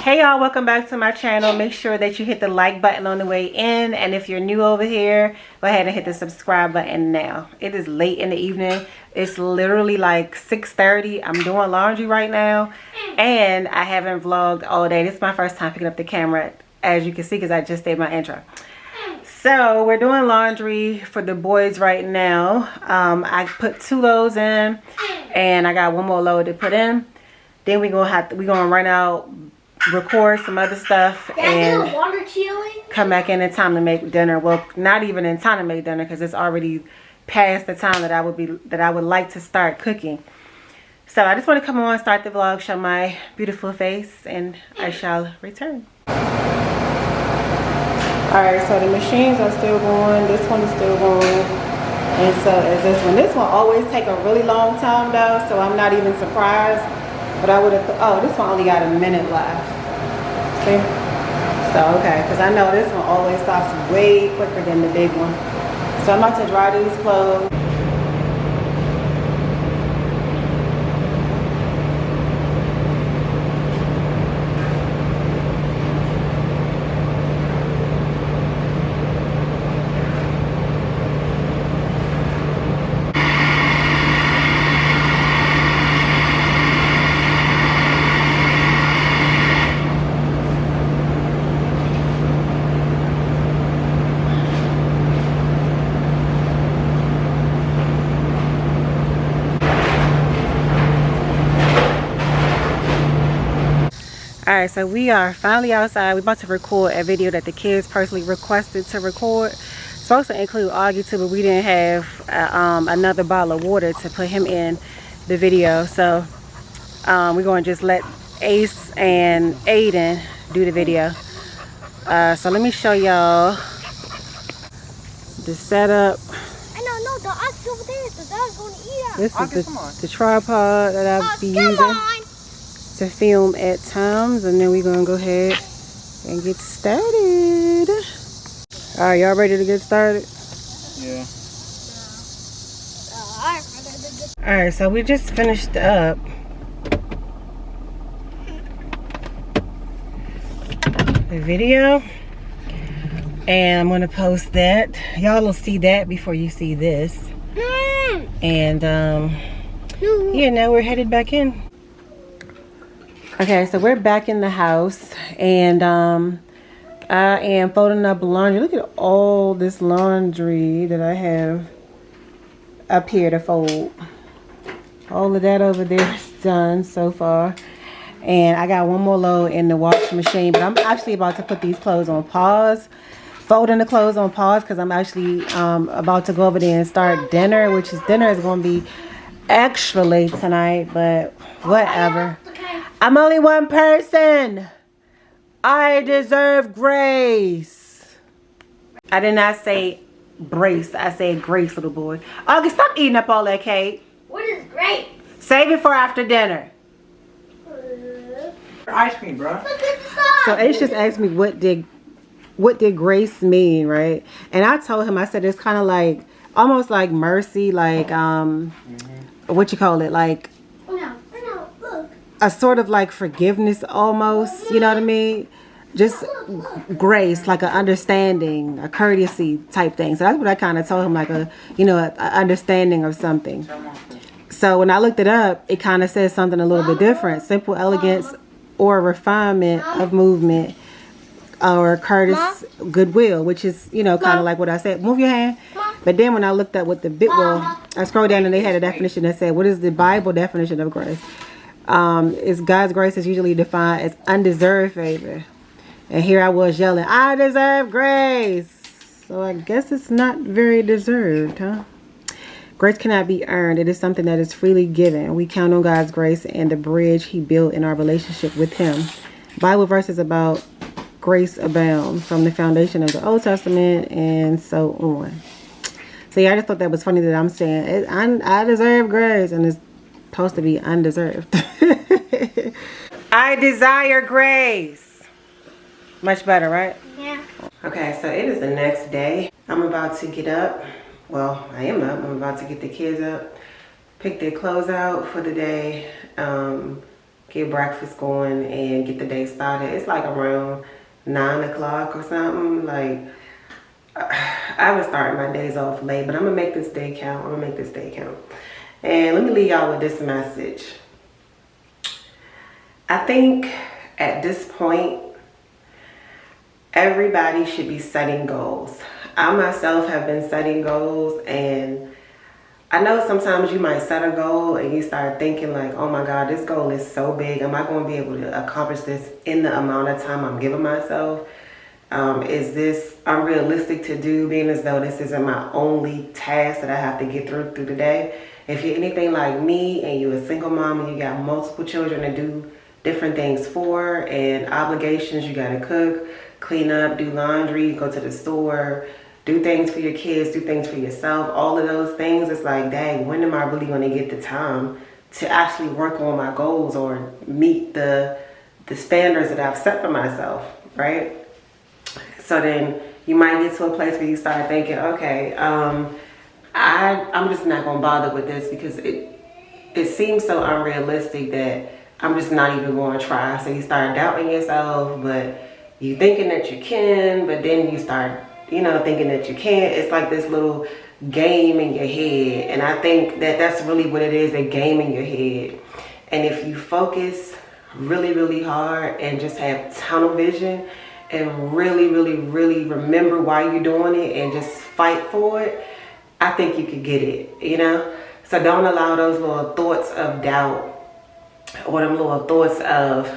Hey y'all, welcome back to my channel. Make sure that you hit the like button on the way in, and if you're new over here, go ahead and hit the subscribe button now. It is late in the evening. It's literally like 6:30. I'm doing laundry right now, and I haven't vlogged all day. This is my first time picking up the camera, as you can see, because I just did my intro. So we're doing laundry for the boys right now. I put 2 loads in, and I got 1 more load to put in. Then we're gonna run out, record some other stuff, and come back in time to make dinner. Well, not even in time to make dinner, because it's already past the time that I would like to start cooking. So I just want to come on, start the vlog, show my beautiful face, and I shall return. Alright, so the machines are still going, this one is still going, and so is this one. This one always take a really long time though, so I'm not even surprised. But I would have, oh, this one only got a minute left. See? So, okay, because I know this one always stops way quicker than the big one. So I'm about to dry these clothes. Alright, so we are finally outside. We're about to record a video that the kids personally requested to record. It's supposed to include Augie too, but we didn't have another bottle of water to put him in the video. So we're going to just let Ace and Aiden do the video. So let me show y'all the setup. No, the ox over there. The dog's going to eat us. This is the tripod that I'll be using to film at times, and then we're gonna go ahead and get started. All right, y'all ready to get started? Yeah. All right, so we just finished up the video, and I'm gonna post that. Y'all will see that before you see this. And yeah, now we're headed back in. Okay, so we're back in the house, and I am folding up laundry. Look at all this laundry that I have up here to fold. All of that over there is done so far, and I got 1 more load in the washing machine, but I'm actually about to put these clothes on pause, folding the clothes on pause, because I'm actually about to go over there and start dinner, which is dinner is going to be extra late tonight, but whatever. I'm only one person. I deserve grace. I did not say brace. I said grace, little boy. August, stop eating up all that cake. What is grace? Save it for after dinner. Ice cream, bro. Look at the size. So Ace just asked me what did grace mean, right? And I told him, I said it's kind of like almost like mercy, like what you call it, like a sort of like forgiveness almost, you know what I mean? Just grace, like an understanding, a courtesy type thing. So that's what I kind of told him, like a, you know, an understanding of something. So when I looked it up, it kind of says something a little bit different. Simple elegance or refinement of movement, or courteous goodwill, which is, you know, kind of like what I said. Move your hand. But then when I looked up what the I scrolled down and they had a definition that said, what is the Bible definition of grace? Is God's grace is usually defined as undeserved favor. And here I was yelling, I deserve grace. So I guess it's not very deserved, huh? Grace cannot be earned. It is something that is freely given. We count on God's grace and the bridge he built in our relationship with him. Bible verses about grace abound from the foundation of the Old Testament and so on. So yeah, I just thought that was funny that I'm saying I deserve grace, and it's supposed to be undeserved. I desire grace. Much better, right? Yeah. Okay, so it is the next day. I'm about to get up. Well, I am up. I'm about to get the kids up, pick their clothes out for the day, get breakfast going, and get the day started. It's like around 9 o'clock or something. Like, I was starting my days off late, but I'm gonna make this day count. I'm gonna make this day count. And let me leave y'all with this message. I think at this point, everybody should be setting goals. I myself have been setting goals, and I know sometimes you might set a goal and you start thinking like, oh my God, this goal is so big. Am I going to be able to accomplish this in the amount of time I'm giving myself? Is this unrealistic to do, being as though this isn't my only task that I have to get through the day? If you're anything like me and you're a single mom and you got multiple children to do different things for and obligations, you got to cook, clean up, do laundry, go to the store, do things for your kids, do things for yourself, all of those things, it's like, dang, when am I really going to get the time to actually work on my goals or meet the standards that I've set for myself, right? So then you might get to a place where you start thinking, okay, I'm just not going to bother with this because it seems so unrealistic that I'm just not even going to try. So you start doubting yourself, but you thinking that you can, but then you start thinking that you can't. It's like this little game in your head. And I think that that's really what it is, a game in your head. And if you focus really, really hard and just have tunnel vision and really, really, really remember why you're doing it and just fight for it, I think you could get it, So don't allow those little thoughts of doubt or them little thoughts of,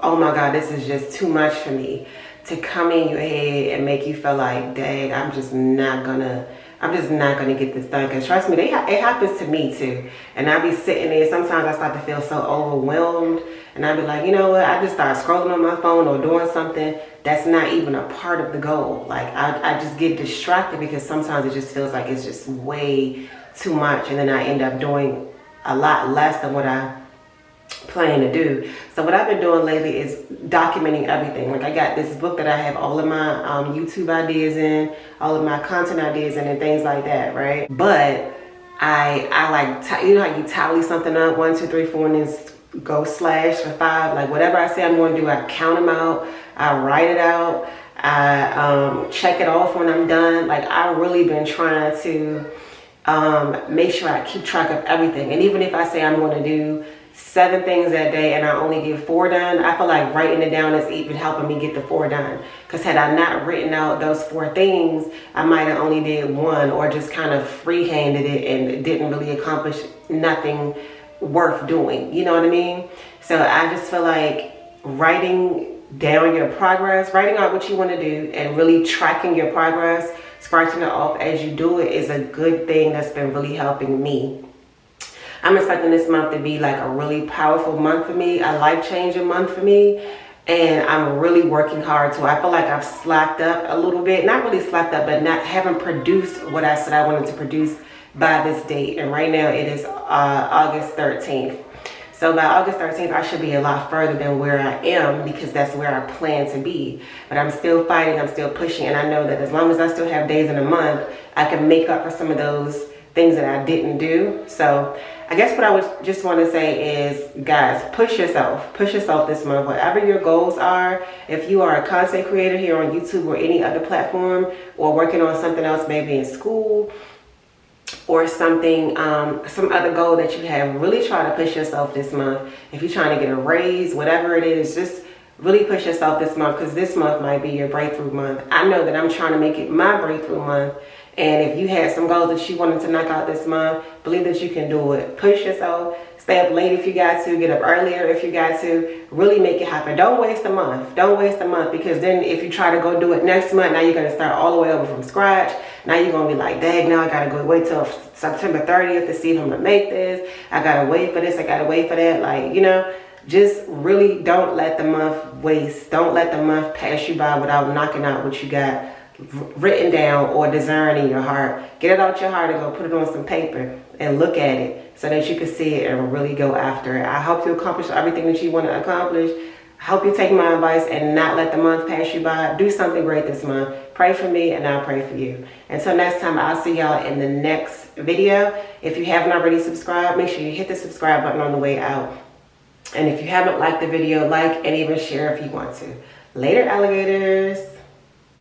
oh my God, this is just too much for me, to come in your head and make you feel like, dang, I'm just not gonna get this done. Because trust me, it happens to me too. And I be sitting there, sometimes I start to feel so overwhelmed, and I be like, you know what, I just start scrolling on my phone or doing something that's not even a part of the goal. Like I just get distracted because sometimes it just feels like it's just way too much, and then I end up doing a lot less than what I plan to do. So what I've been doing lately is documenting everything. Like I got this book that I have all of my YouTube ideas in, all of my content ideas in, and things like that, right? But I like, how you tally something up, 1, 2, 3, 4, and then go slash for 5. Like whatever I say I'm going to do, I count them out, I write it out, I check it off when I'm done. Like I really been trying to make sure I keep track of everything. And even if I say I'm going to do 7 things that day and I only get 4 done, I feel like writing it down is even helping me get the 4 done. Because had I not written out those 4 things, I might have only did 1 or just kind of free-handed it and didn't really accomplish nothing worth doing. You know what I mean? So I just feel like writing down your progress, writing out what you want to do and really tracking your progress, scratching it off as you do it, is a good thing that's been really helping me. I'm expecting this month to be like a really powerful month for me, a life-changing month for me, and I'm really working hard too. I feel like I've slacked up a little bit, not really slacked up, but haven't produced what I said I wanted to produce by this date, and right now it is August 13th. So by August 13th, I should be a lot further than where I am, because that's where I plan to be. But I'm still fighting, I'm still pushing, and I know that as long as I still have days in a month, I can make up for some of those things that I didn't do. So I guess what I would just want to say is, guys, push yourself this month. Whatever your goals are, if you are a content creator here on YouTube or any other platform, or working on something else, maybe in school or something, some other goal that you have, really try to push yourself this month. If you're trying to get a raise, whatever it is, just really push yourself this month, because this month might be your breakthrough month. I know that I'm trying to make it my breakthrough month. And if you had some goals that you wanted to knock out this month, believe that you can do it. Push yourself. Stay up late if you got to. Get up earlier if you got to. Really make it happen. Don't waste a month. Don't waste a month, because then if you try to go do it next month, now you're going to start all the way over from scratch. Now you're going to be like, dang, now I got to go wait till September 30th to see if I'm going to make this. I got to wait for this. I got to wait for that. Like, just really don't let the month waste. Don't let the month pass you by without knocking out what you got written down or discern in your heart. Get it out your heart and go put it on some paper and look at it so that you can see it and really go after it. I hope you accomplish everything that you want to accomplish. I hope you take my advice and not let the month pass you by. Do something great this month. Pray for me and I'll pray for you. Until next time, I'll see y'all in the next video. If you haven't already subscribed, make sure you hit the subscribe button on the way out. And if you haven't liked the video, like and even share if you want to. Later, alligators.